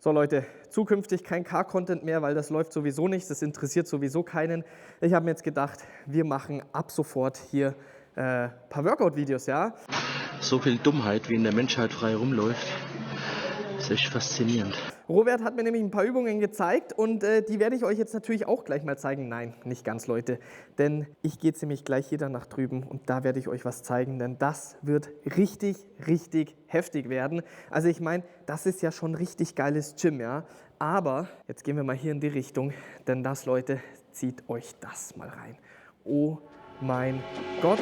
So Leute, zukünftig kein Car-Content mehr, weil das läuft sowieso nicht, das interessiert sowieso keinen. Ich habe mir jetzt gedacht, wir machen ab sofort hier ein paar Workout-Videos, ja? So viel Dummheit, wie in der Menschheit frei rumläuft, ist echt faszinierend. Robert hat mir nämlich ein paar Übungen gezeigt und die werde ich euch jetzt natürlich auch gleich mal zeigen. Nein, nicht ganz, Leute, denn ich gehe jetzt nämlich gleich hier dann nach drüben und da werde ich euch was zeigen, denn das wird richtig, richtig heftig werden. Also ich meine, das ist ja schon richtig geiles Gym, ja, aber jetzt gehen wir mal hier in die Richtung, denn das, Leute, zieht euch das mal rein. Oh mein Gott.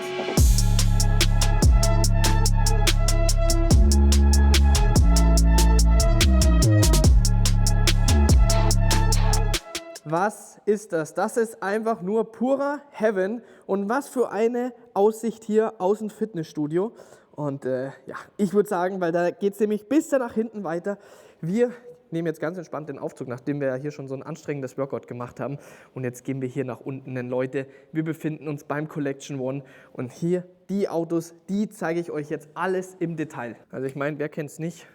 Was ist das? Das ist einfach nur purer Heaven und was für eine Aussicht hier aus dem Fitnessstudio. Und ja, ich würde sagen, weil da geht es nämlich bis da nach hinten weiter. Wir nehmen jetzt ganz entspannt den Aufzug, nachdem wir ja hier schon so ein anstrengendes Workout gemacht haben. Und jetzt gehen wir hier nach unten, denn Leute, wir befinden uns beim Collection One. Und hier die Autos, die zeige ich euch jetzt alles im Detail. Also ich meine, wer kennt es nicht?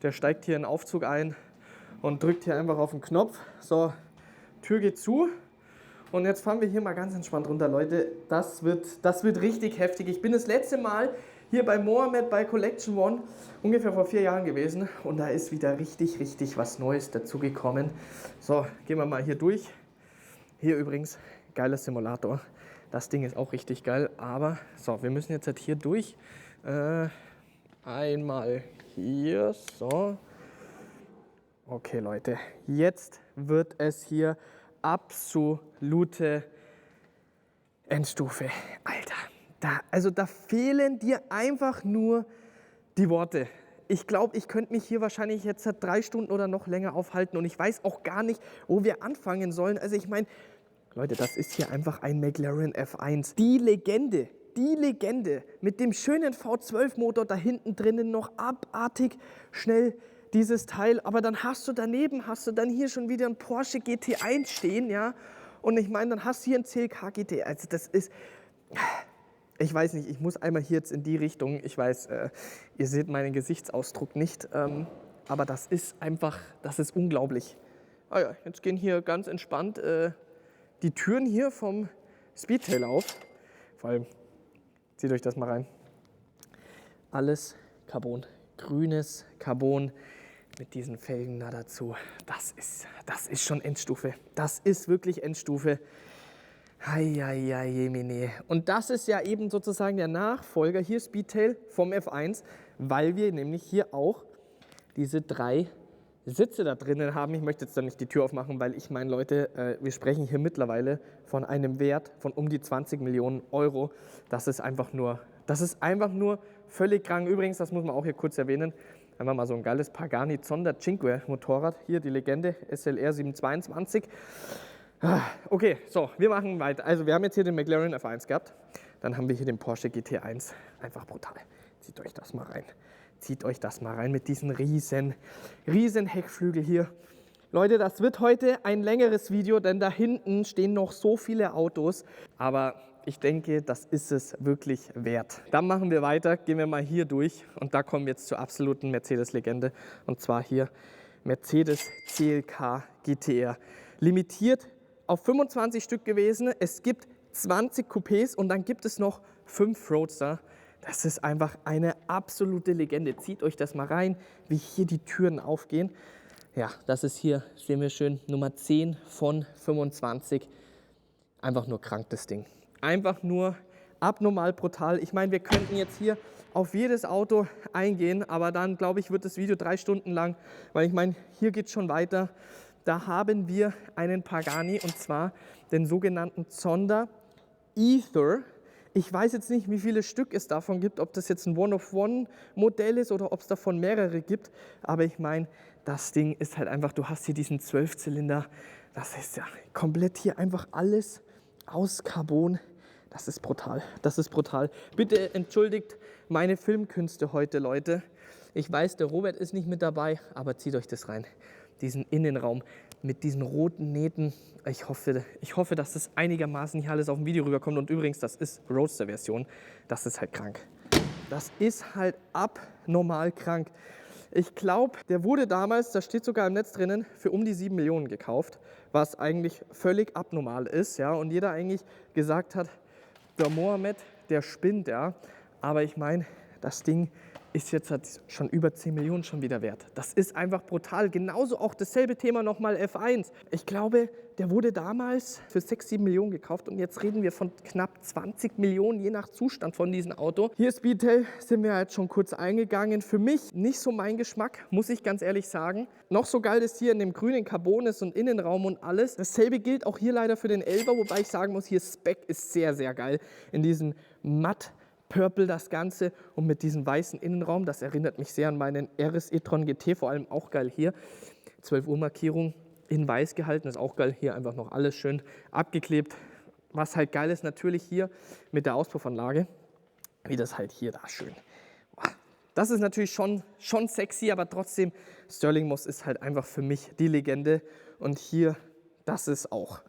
Der steigt hier in den Aufzug ein und drückt hier einfach auf den Knopf. So, Tür geht zu und jetzt fahren wir hier mal ganz entspannt runter, Leute. Das wird richtig heftig. Ich bin das letzte Mal hier bei Mohammed bei Collection One ungefähr vor 4 Jahren gewesen und da ist wieder richtig, richtig was Neues dazugekommen. So, gehen wir mal hier durch. Hier übrigens, geiler Simulator. Das Ding ist auch richtig geil, aber so, wir müssen jetzt halt hier durch. Einmal hier, so. Okay, Leute, jetzt wird es hier absolute Endstufe. Alter, da fehlen dir einfach nur die Worte. Ich glaube, ich könnte mich hier wahrscheinlich jetzt 3 Stunden oder noch länger aufhalten und ich weiß auch gar nicht, wo wir anfangen sollen. Also ich meine, Leute, das ist hier einfach ein McLaren F1. Die Legende mit dem schönen V12-Motor da hinten drinnen, noch abartig schnell dieses Teil, aber dann hast du dann hier schon wieder ein Porsche GT1 stehen, ja, und ich meine, dann hast du hier ein CLK GT, also das ist, ich weiß nicht, ich muss einmal hier jetzt in die Richtung, ich weiß, ihr seht meinen Gesichtsausdruck nicht, aber das ist einfach, das ist unglaublich. Ah ja, jetzt gehen hier ganz entspannt die Türen hier vom Speedtail auf, vor allem, zieht euch das mal rein, alles Carbon. Grünes Carbon mit diesen Felgen da dazu. Das ist schon Endstufe. Das ist wirklich Endstufe. Heieiei, und das ist ja eben sozusagen der Nachfolger hier Speedtail vom F1, weil wir nämlich hier auch diese 3 Sitze da drinnen haben. Ich möchte jetzt da nicht die Tür aufmachen, weil ich meine, Leute, wir sprechen hier mittlerweile von einem Wert von um die 20 Millionen Euro. Das ist einfach nur völlig krank. Übrigens, das muss man auch hier kurz erwähnen, einfach mal so ein geiles Pagani Zonda Cinque Motorrad. Hier die Legende SLR 722. Okay, so, wir machen weiter. Also wir haben jetzt hier den McLaren F1 gehabt. Dann haben wir hier den Porsche GT1. Einfach brutal. Zieht euch das mal rein. Zieht euch das mal rein mit diesen riesen Heckflügel hier. Leute, das wird heute ein längeres Video, denn da hinten stehen noch so viele Autos. Aber ich denke, das ist es wirklich wert. Dann machen wir weiter, gehen wir mal hier durch. Und da kommen wir jetzt zur absoluten Mercedes-Legende. Und zwar hier Mercedes CLK GTR. Limitiert auf 25 Stück gewesen. Es gibt 20 Coupés und dann gibt es noch 5 Roadster. Das ist einfach eine absolute Legende. Zieht euch das mal rein, wie hier die Türen aufgehen. Ja, das ist hier, sehen wir schön, Nummer 10 von 25. Einfach nur krank, das Ding. Einfach nur abnormal brutal. Ich meine, wir könnten jetzt hier auf jedes Auto eingehen, aber dann, glaube ich, wird das Video 3 Stunden lang, weil ich meine, hier geht es schon weiter. Da haben wir einen Pagani und zwar den sogenannten Zonda Ether. Ich weiß jetzt nicht, wie viele Stück es davon gibt, ob das jetzt ein One-of-One-Modell ist oder ob es davon mehrere gibt. Aber ich meine, das Ding ist halt einfach, du hast hier diesen 12-Zylinder. Das ist ja komplett hier einfach alles aus Carbon. Das ist brutal. Das ist brutal. Bitte entschuldigt meine Filmkünste heute, Leute. Ich weiß, der Robert ist nicht mit dabei, aber zieht euch das rein. Diesen Innenraum mit diesen roten Nähten. Ich hoffe, dass das einigermaßen hier alles auf dem Video rüberkommt. Und übrigens, das ist Roadster-Version. Das ist halt krank. Das ist halt abnormal krank. Ich glaube, der wurde damals, da steht sogar im Netz drinnen, für um die 7 Millionen gekauft, was eigentlich völlig abnormal ist. Ja? Und jeder eigentlich gesagt hat, der Mohammed, der spinnt, ja. Aber ich meine, das Ding ist jetzt halt schon über 10 Millionen schon wieder wert. Das ist einfach brutal. Genauso auch dasselbe Thema nochmal F1. Ich glaube, der wurde damals für 6, 7 Millionen gekauft und jetzt reden wir von knapp 20 Millionen, je nach Zustand von diesem Auto. Hier Speedtail sind wir jetzt schon kurz eingegangen. Für mich nicht so mein Geschmack, muss ich ganz ehrlich sagen. Noch so geil ist hier in dem grünen Carbon ist und Innenraum und alles. Dasselbe gilt auch hier leider für den 11er, wobei ich sagen muss, hier Spec ist sehr, sehr geil. In diesem matt Purple das Ganze und mit diesem weißen Innenraum, das erinnert mich sehr an meinen RS e-tron GT, vor allem auch geil hier. 12 Uhr Markierung in weiß gehalten, ist auch geil. Hier einfach noch alles schön abgeklebt. Was halt geil ist natürlich hier mit der Auspuffanlage, wie das halt hier da schön. Das ist natürlich schon sexy, aber trotzdem Stirling Moss ist halt einfach für mich die Legende und hier, das ist auch.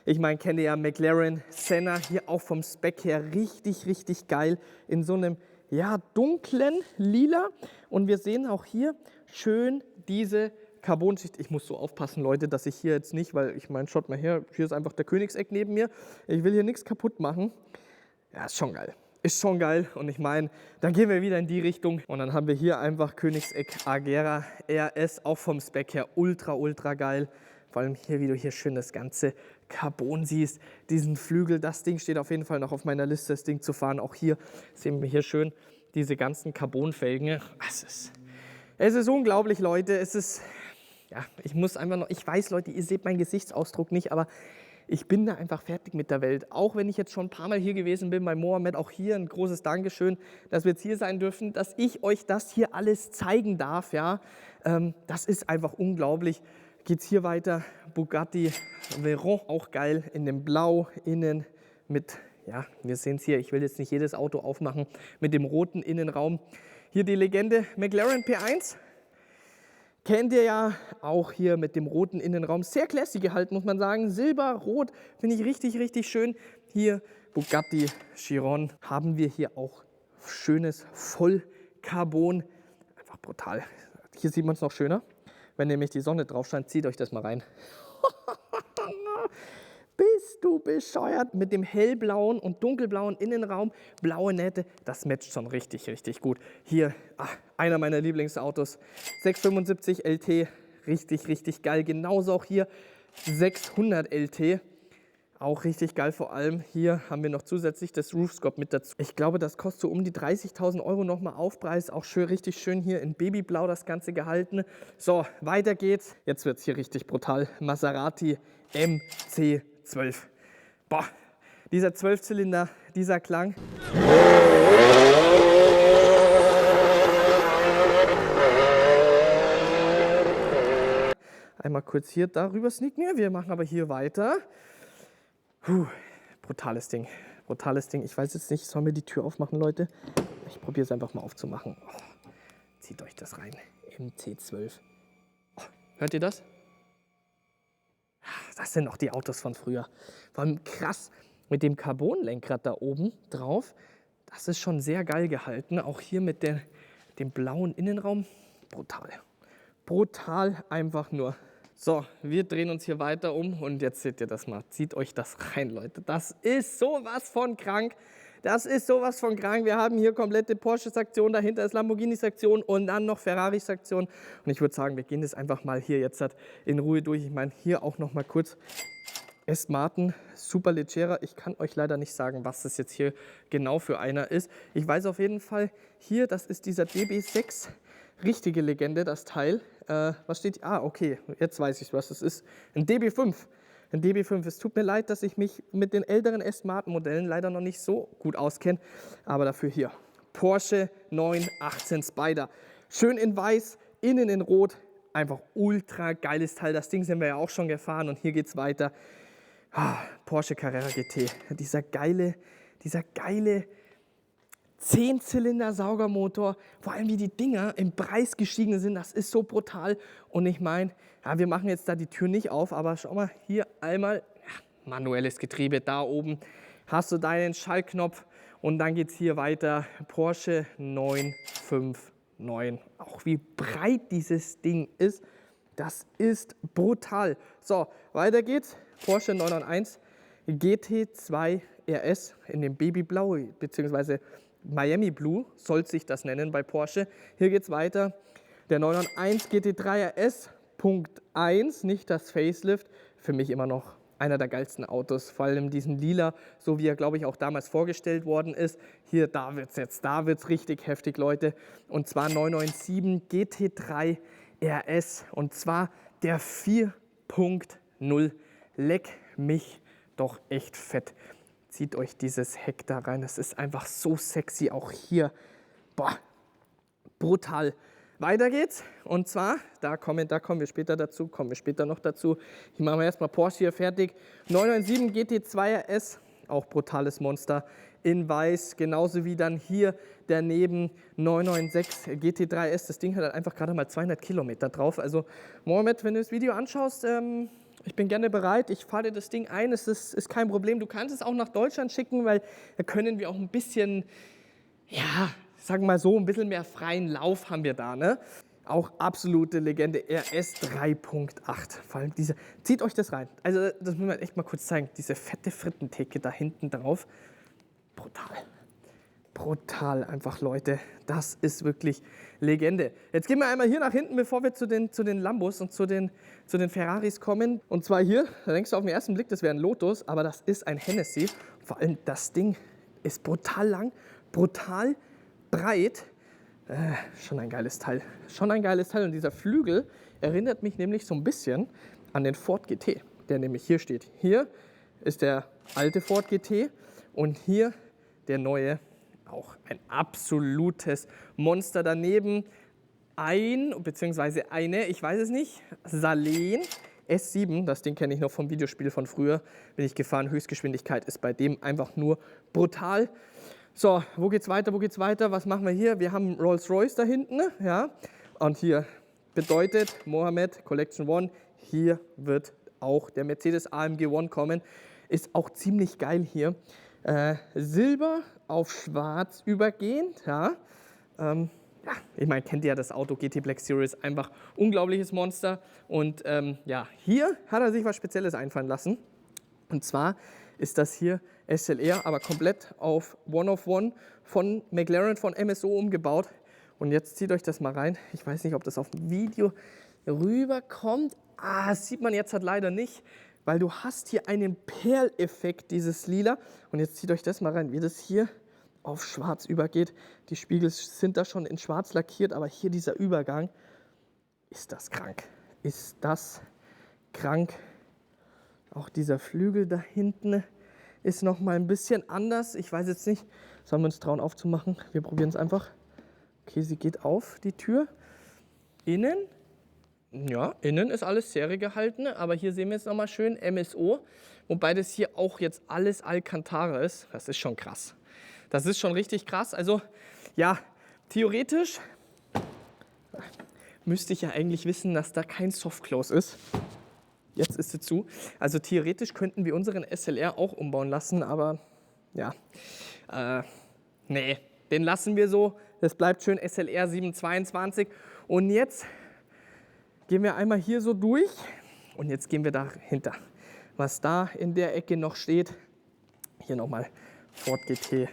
Ich meine, kennt ihr ja McLaren, Senna, hier auch vom Spec her richtig, richtig geil in so einem ja, dunklen Lila. Und wir sehen auch hier schön diese Carbonschicht. Ich muss so aufpassen, Leute, dass ich hier jetzt nicht, weil ich meine, schaut mal her, hier ist einfach der Königseck neben mir. Ich will hier nichts kaputt machen. Ja, ist schon geil. Ist schon geil und ich meine, dann gehen wir wieder in die Richtung und dann haben wir hier einfach Königseck Agera RS, auch vom Spec her ultra, ultra geil. Vor allem hier, wie du hier schön das ganze Carbon siehst, diesen Flügel, das Ding steht auf jeden Fall noch auf meiner Liste, das Ding zu fahren. Auch hier sehen wir hier schön diese ganzen Carbonfelgen. Es ist unglaublich, Leute. Es ist, ja, ich muss einfach noch, ich weiß, Leute, ihr seht meinen Gesichtsausdruck nicht, aber ich bin da einfach fertig mit der Welt. Auch wenn ich jetzt schon ein paar Mal hier gewesen bin bei Mohammed, auch hier ein großes Dankeschön, dass wir jetzt hier sein dürfen, dass ich euch das hier alles zeigen darf. Ja, das ist einfach unglaublich. Geht's hier weiter, Bugatti Veyron, auch geil, in dem Blau, innen mit, ja, wir sehen es hier, ich will jetzt nicht jedes Auto aufmachen, mit dem roten Innenraum. Hier die Legende McLaren P1, kennt ihr ja, auch hier mit dem roten Innenraum, sehr classy gehalten, muss man sagen, Silber, Rot, finde ich richtig, richtig schön. Hier Bugatti Chiron, haben wir hier auch schönes Vollcarbon, einfach brutal. Hier sieht man es noch schöner. Wenn nämlich die Sonne drauf scheint, zieht euch das mal rein. Bist du bescheuert? Mit dem hellblauen und dunkelblauen Innenraum, blaue Nähte, das matcht schon richtig, richtig gut. Hier, einer meiner Lieblingsautos, 675 LT, richtig, richtig geil. Genauso auch hier 600 LT. Auch richtig geil, vor allem hier haben wir noch zusätzlich das Roofscope mit dazu. Ich glaube, das kostet so um die 30.000 € nochmal Aufpreis. Auch schön, richtig schön hier in Babyblau das Ganze gehalten. So, weiter geht's. Jetzt wird es hier richtig brutal. Maserati MC12. Boah, dieser 12-Zylinder, dieser Klang. Einmal kurz hier darüber sneaken. Wir machen aber hier weiter. Brutales Ding, brutales Ding. Ich weiß jetzt nicht, sollen wir die Tür aufmachen, Leute? Ich probiere es einfach mal aufzumachen. Oh, zieht euch das rein. MC12. Oh, hört ihr das? Das sind noch die Autos von früher. Vor allem krass mit dem Carbonlenkrad da oben drauf. Das ist schon sehr geil gehalten. Auch hier mit dem blauen Innenraum. Brutal. Brutal einfach nur. So, wir drehen uns hier weiter um und jetzt seht ihr das mal. Zieht euch das rein, Leute. Das ist sowas von krank. Das ist sowas von krank. Wir haben hier komplette Porsche-Sektion, dahinter ist Lamborghini-Sektion und dann noch Ferrari-Sektion. Und ich würde sagen, wir gehen das einfach mal hier jetzt in Ruhe durch. Ich meine, hier auch noch mal kurz Aston Martin, super leggera. Ich kann euch leider nicht sagen, was das jetzt hier genau für einer ist. Ich weiß auf jeden Fall, hier, das ist dieser DB6. Richtige Legende, das Teil. Was steht? Ah, okay, jetzt weiß ich, was es ist. Ein DB5. Ein DB5. Es tut mir leid, dass ich mich mit den älteren Aston Martin Modellen leider noch nicht so gut auskenne. Aber dafür hier. Porsche 918 Spider. Schön in weiß, innen in rot. Einfach ultra geiles Teil. Das Ding sind wir ja auch schon gefahren und hier geht es weiter. Porsche Carrera GT. Dieser geile 10-Zylinder-Saugermotor, vor allem wie die Dinger im Preis gestiegen sind, das ist so brutal. Und ich meine, ja, wir machen jetzt da die Tür nicht auf, aber schau mal, hier einmal manuelles Getriebe, da oben hast du deinen Schaltknopf und dann geht es hier weiter, Porsche 959. 9. Auch wie breit dieses Ding ist, das ist brutal. So, weiter geht's. Porsche 991 GT2 RS in dem Babyblau, beziehungsweise Miami Blue soll sich das nennen bei Porsche. Hier geht's weiter. Der 991 GT3 RS Punkt 1, nicht das Facelift. Für mich immer noch einer der geilsten Autos, vor allem diesen Lila, so wie er, glaube ich, auch damals vorgestellt worden ist. Hier, da wird's richtig heftig, Leute. Und zwar 997 GT3 RS und zwar der 4.0. Leck mich doch echt fett. Zieht euch dieses Heck da rein, das ist einfach so sexy, auch hier. Boah, brutal. Weiter geht's und zwar, da kommen wir später dazu, noch dazu. Hier machen wir erstmal Porsche hier fertig. 997 GT2 RS, auch brutales Monster in weiß, genauso wie dann hier daneben 996 GT3 S. Das Ding hat halt einfach gerade mal 200 Kilometer drauf. Also Mohammed, wenn du das Video anschaust, ich bin gerne bereit, ich fahre dir das Ding ein, es ist kein Problem. Du kannst es auch nach Deutschland schicken, weil da können wir auch ein bisschen, ja, sagen wir mal so, ein bisschen mehr freien Lauf haben wir da, ne? Auch absolute Legende, RS 3.8. Vor allem diese, zieht euch das rein. Also das muss man echt mal kurz zeigen. Diese fette Frittentheke da hinten drauf. Brutal. Brutal einfach, Leute. Das ist wirklich Legende. Jetzt gehen wir einmal hier nach hinten, bevor wir zu den Lambos und zu den Ferraris kommen. Und zwar hier, da denkst du auf den ersten Blick, das wäre ein Lotus, aber das ist ein Hennessy. Vor allem das Ding ist brutal lang, brutal breit. Schon ein geiles Teil. Schon ein geiles Teil. Und dieser Flügel erinnert mich nämlich so ein bisschen an den Ford GT, der nämlich hier steht. Hier ist der alte Ford GT und hier der neue, auch ein absolutes Monster. Daneben eine, ich weiß es nicht, Salen S7, das Ding kenne ich noch vom Videospiel von früher, bin ich gefahren. Höchstgeschwindigkeit ist bei dem einfach nur brutal. So, wo geht's weiter, Was machen wir hier? Wir haben Rolls-Royce da hinten, ja. Und hier bedeutet Mohammed Collection One, hier wird auch der Mercedes AMG One kommen. Ist auch ziemlich geil hier. Silber auf schwarz übergehend, ja. Ja, ich meine, kennt ihr ja das Auto, GT Black Series, einfach unglaubliches Monster. Und ja, hier hat er sich was Spezielles einfallen lassen. Und zwar ist das hier SLR, aber komplett auf One-of-One von McLaren, von MSO umgebaut. Und jetzt zieht euch das mal rein. Ich weiß nicht, ob das auf dem Video rüberkommt. Das sieht man jetzt halt leider nicht, weil du hast hier einen Perleffekt, dieses Lila. Und jetzt zieht euch das mal rein, wie das hier auf schwarz übergeht. Die Spiegel sind da schon in schwarz lackiert, aber hier dieser Übergang, ist das krank. Ist das krank. Auch dieser Flügel da hinten ist noch mal ein bisschen anders. Ich weiß jetzt nicht, sollen wir uns trauen aufzumachen? Wir probieren es einfach. Okay, sie geht auf, die Tür. Innen, ja, innen ist alles Serie gehalten, aber hier sehen wir jetzt noch mal schön MSO, wobei das hier auch jetzt alles Alcantara ist. Das ist schon krass. Das ist schon richtig krass. Also ja, theoretisch müsste ich ja eigentlich wissen, dass da kein Softclose ist. Jetzt ist sie zu. Also theoretisch könnten wir unseren SLR auch umbauen lassen, aber ja, nee, den lassen wir so. Das bleibt schön SLR 722. Und jetzt gehen wir einmal hier so durch und jetzt gehen wir dahinter. Was da in der Ecke noch steht, hier nochmal Ford GT.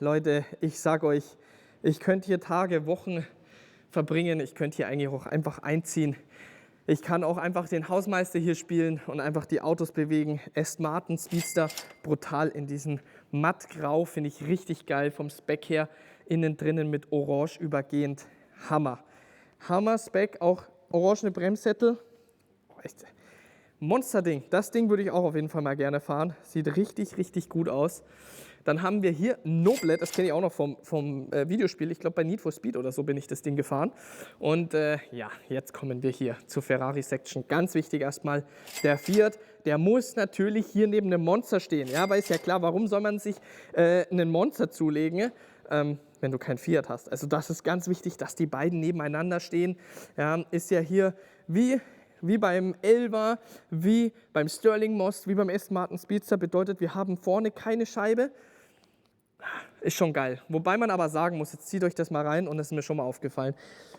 Leute, ich sag euch, ich könnte hier Tage, Wochen verbringen. Ich könnte hier eigentlich auch einfach einziehen. Ich kann auch einfach den Hausmeister hier spielen und einfach die Autos bewegen. Aston Martin Speedster, brutal in diesem mattgrau, finde ich richtig geil vom Spec her. Innen drinnen mit Orange übergehend, Hammer. Hammer Spec, auch orangene Bremssättel. Monsterding, das Ding würde ich auch auf jeden Fall mal gerne fahren. Sieht richtig, richtig gut aus. Dann haben wir hier Noblet, das kenne ich auch noch vom Videospiel. Ich glaube, bei Need for Speed oder so bin ich das Ding gefahren. Und ja, jetzt kommen wir hier zur Ferrari-Section. Ganz wichtig erstmal, der Fiat, der muss natürlich hier neben einem Monster stehen. Ja, aber ist ja klar, warum soll man sich einen Monster zulegen, wenn du kein Fiat hast? Also das ist ganz wichtig, dass die beiden nebeneinander stehen. Ja, ist ja hier wie beim Elva, wie beim Stirling Moss, wie beim Aston Martin Speedster, bedeutet, wir haben vorne keine Scheibe. Ist schon geil. Wobei man aber sagen muss, jetzt zieht euch das mal rein und das ist mir schon mal aufgefallen.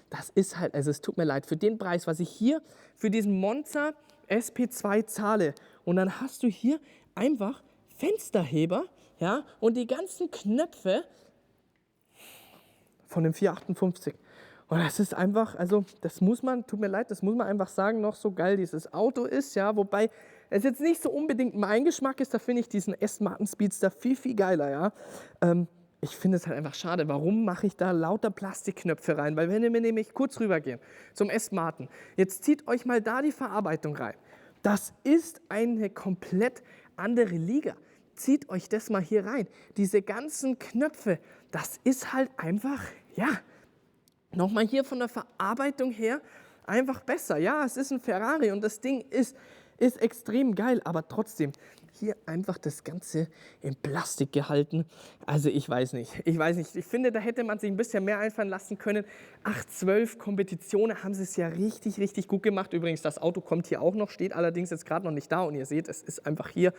Das ist halt, also es tut mir leid, für den Preis, was ich hier für diesen Monza SP2 zahle. Und dann hast du hier einfach Fensterheber, ja, und die ganzen Knöpfe von dem 458. Und das ist einfach, also das muss man, tut mir leid, das muss man einfach sagen, noch so geil dieses Auto ist, ja, wobei es jetzt nicht so unbedingt mein Geschmack ist, da finde ich diesen S-Martin Speedster viel, viel geiler, ja. Ich finde es halt einfach schade, warum mache ich da lauter Plastikknöpfe rein, weil wenn wir nämlich kurz rübergehen zum S-Martin, jetzt zieht euch mal da die Verarbeitung rein. Das ist eine komplett andere Liga. Zieht euch das mal hier rein. Diese ganzen Knöpfe, das ist halt einfach, ja, nochmal hier von der Verarbeitung her einfach besser. Ja, es ist ein Ferrari und das Ding ist extrem geil, aber trotzdem hier einfach das Ganze in Plastik gehalten. Also ich weiß nicht. Ich finde, da hätte man sich ein bisschen mehr einfallen lassen können. 8/12 Kompetitionen haben sie es ja richtig, richtig gut gemacht. Übrigens, das Auto kommt hier auch noch, steht allerdings jetzt gerade noch nicht da und ihr seht, es ist einfach hier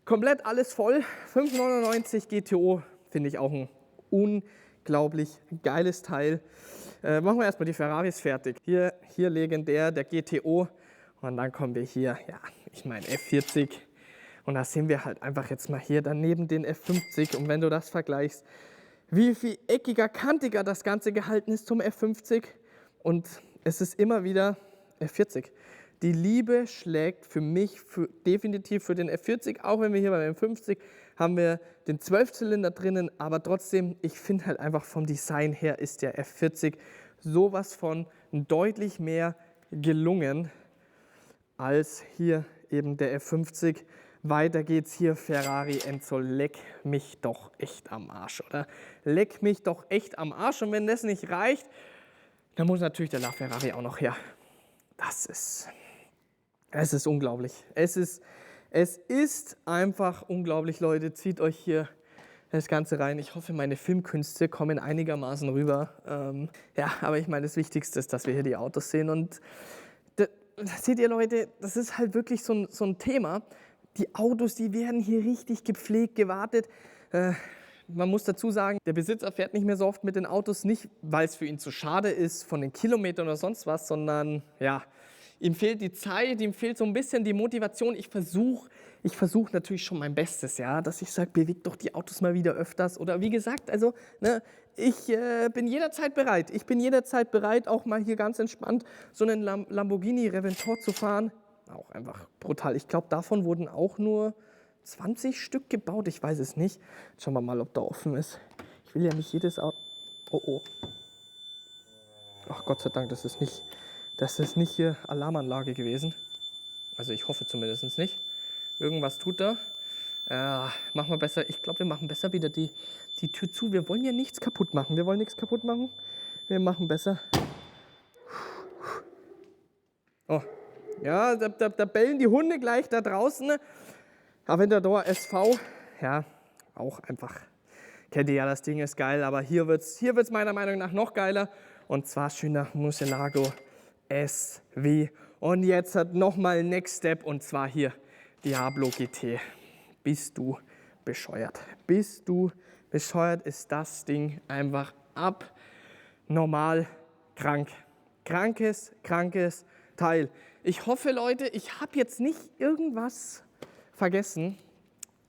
komplett alles voll. 599 GTO finde ich auch ein unglaublich geiles Teil. Machen wir erstmal die Ferraris fertig. Hier legendär der GTO und dann kommen wir hier, ja, ich meine F40 und da sehen wir halt einfach jetzt mal hier daneben den F50 und wenn du das vergleichst, wie viel eckiger, kantiger das Ganze gehalten ist zum F50 und es ist immer wieder F40. Die Liebe schlägt für mich definitiv für den F40, auch wenn wir hier beim F50 haben wir den 12-Zylinder drinnen, aber trotzdem, ich finde halt einfach vom Design her ist der F40 sowas von deutlich mehr gelungen als hier eben der F50. Weiter geht's hier, Ferrari Enzo, leck mich doch echt am Arsch, oder? Leck mich doch echt am Arsch und wenn das nicht reicht, dann muss natürlich der LaFerrari auch noch her. Es ist unglaublich. Es ist einfach unglaublich, Leute. Zieht euch hier das Ganze rein. Ich hoffe, meine Filmkünste kommen einigermaßen rüber. Ja, aber ich meine, das Wichtigste ist, dass wir hier die Autos sehen. Und da seht ihr, Leute, das ist halt wirklich so ein Thema. Die Autos, die werden hier richtig gepflegt, gewartet. Man muss dazu sagen, der Besitzer fährt nicht mehr so oft mit den Autos, nicht weil es für ihn zu schade ist von den Kilometern oder sonst was, sondern ja, ihm fehlt die Zeit, ihm fehlt so ein bisschen die Motivation. Ich versuche natürlich schon mein Bestes, ja, dass ich sage, bewegt doch die Autos mal wieder öfters. Oder wie gesagt, also ne, ich bin jederzeit bereit. Ich bin jederzeit bereit, auch mal hier ganz entspannt so einen Lamborghini Reventor zu fahren. Auch einfach brutal. Ich glaube, davon wurden auch nur 20 Stück gebaut. Ich weiß es nicht. Schauen wir mal, ob da offen ist. Ich will ja nicht jedes Auto... Oh. Ach Gott sei Dank, das ist nicht hier Alarmanlage gewesen. Also ich hoffe zumindest nicht. Irgendwas tut da. Machen wir besser. Ich glaube, wir machen besser wieder die Tür zu. Wir wollen ja nichts kaputt machen. Wir machen besser. Oh. Ja, da bellen die Hunde gleich da draußen. Aventador SV. Ja, auch einfach. Kennt ihr ja, das Ding ist geil. Aber hier wird's meiner Meinung nach noch geiler. Und zwar schöner Murcielago SW. Und jetzt hat nochmal Next Step und zwar hier Diablo GT. Bist du bescheuert? Ist das Ding einfach abnormal krank. Krankes Teil. Ich hoffe, Leute, ich habe jetzt nicht irgendwas vergessen.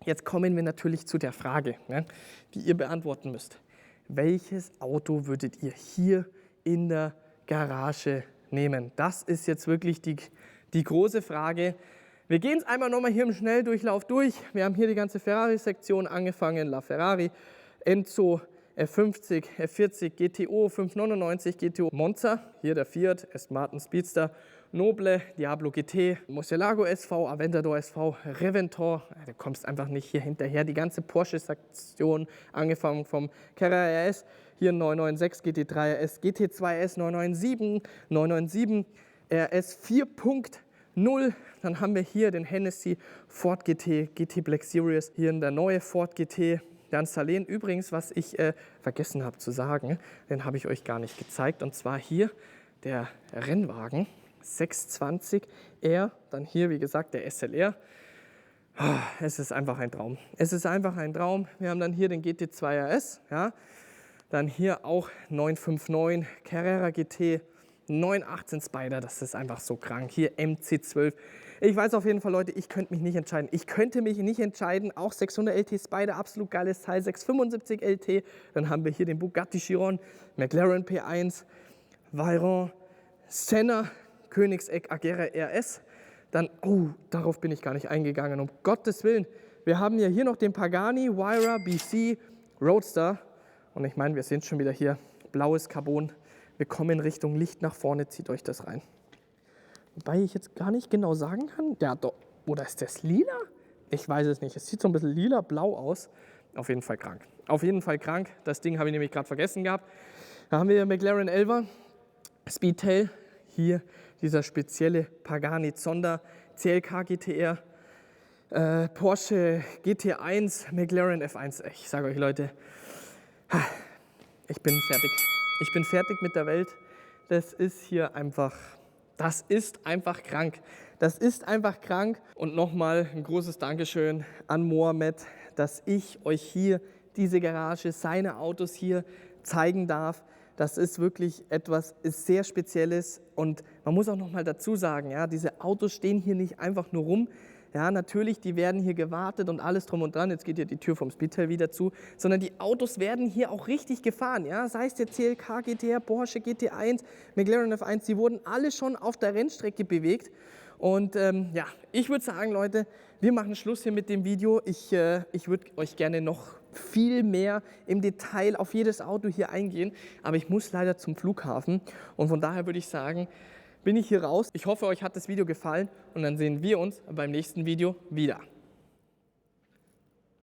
Jetzt kommen wir natürlich zu der Frage, ne, die ihr beantworten müsst. Welches Auto würdet ihr hier in der Garage nehmen? Das ist jetzt wirklich die große Frage. Wir gehen es einmal nochmal hier im Schnelldurchlauf durch. Wir haben hier die ganze Ferrari-Sektion angefangen. LaFerrari, Enzo, F50, F40, GTO, 599 GTO, Monza, hier der Fiat, S-Martin Speedster, Noble, Diablo GT, Murcielago SV, Aventador SV, Reventor. Du kommst einfach nicht hier hinterher. Die ganze Porsche-Sektion, angefangen vom Carrera RS, hier 996 GT3 RS, GT2 S 997 RS 4.0. Dann haben wir hier den Hennessy Ford GT Black Series, hier der neue Ford GT. Dann Salen, übrigens, was ich vergessen habe zu sagen, den habe ich euch gar nicht gezeigt. Und zwar hier der Rennwagen 620R, dann hier wie gesagt der SLR. Es ist einfach ein Traum. Es ist einfach ein Traum. Wir haben dann hier den GT2 RS, ja. Dann hier auch 959 Carrera GT, 918 Spider, das ist einfach so krank. Hier MC12. Ich weiß auf jeden Fall, Leute, ich könnte mich nicht entscheiden. Ich könnte mich nicht entscheiden. Auch 600 LT Spider, absolut geiles Teil. 675 LT. Dann haben wir hier den Bugatti Chiron, McLaren P1, Veyron, Senna, Koenigsegg Agera RS. Dann, oh, darauf bin ich gar nicht eingegangen, um Gottes Willen. Wir haben ja hier noch den Pagani Huayra BC Roadster. Und ich meine, wir sind schon wieder hier, blaues Carbon. Wir kommen in Richtung Licht nach vorne, zieht euch das rein. Wobei ich jetzt gar nicht genau sagen kann, ja, doch, oder ist das lila? Ich weiß es nicht. Es sieht so ein bisschen lila-blau aus. Auf jeden Fall krank. Auf jeden Fall krank. Das Ding habe ich nämlich gerade vergessen gehabt. Da haben wir McLaren 11er, Speedtail. Hier dieser spezielle Pagani Zonda, CLK GTR, Porsche GT1, McLaren F1. Ich sage euch, Leute, ich bin fertig. Ich bin fertig mit der Welt. Das ist hier einfach, das ist einfach krank. Das ist einfach krank. Und nochmal ein großes Dankeschön an Mohamed, dass ich euch hier diese Garage, seine Autos hier zeigen darf. Das ist wirklich etwas sehr Spezielles. Und man muss auch nochmal dazu sagen, ja, diese Autos stehen hier nicht einfach nur rum. Ja, natürlich, die werden hier gewartet und alles drum und dran. Jetzt geht hier die Tür vom Speedtail wieder zu. Sondern die Autos werden hier auch richtig gefahren. Ja? Sei es der CLK GTR, Porsche GT1, McLaren F1, die wurden alle schon auf der Rennstrecke bewegt. Und ja, ich würde sagen, Leute, wir machen Schluss hier mit dem Video. Ich würde euch gerne noch viel mehr im Detail auf jedes Auto hier eingehen. Aber ich muss leider zum Flughafen. Und von daher würde ich sagen, bin ich hier raus. Ich hoffe, euch hat das Video gefallen und dann sehen wir uns beim nächsten Video wieder.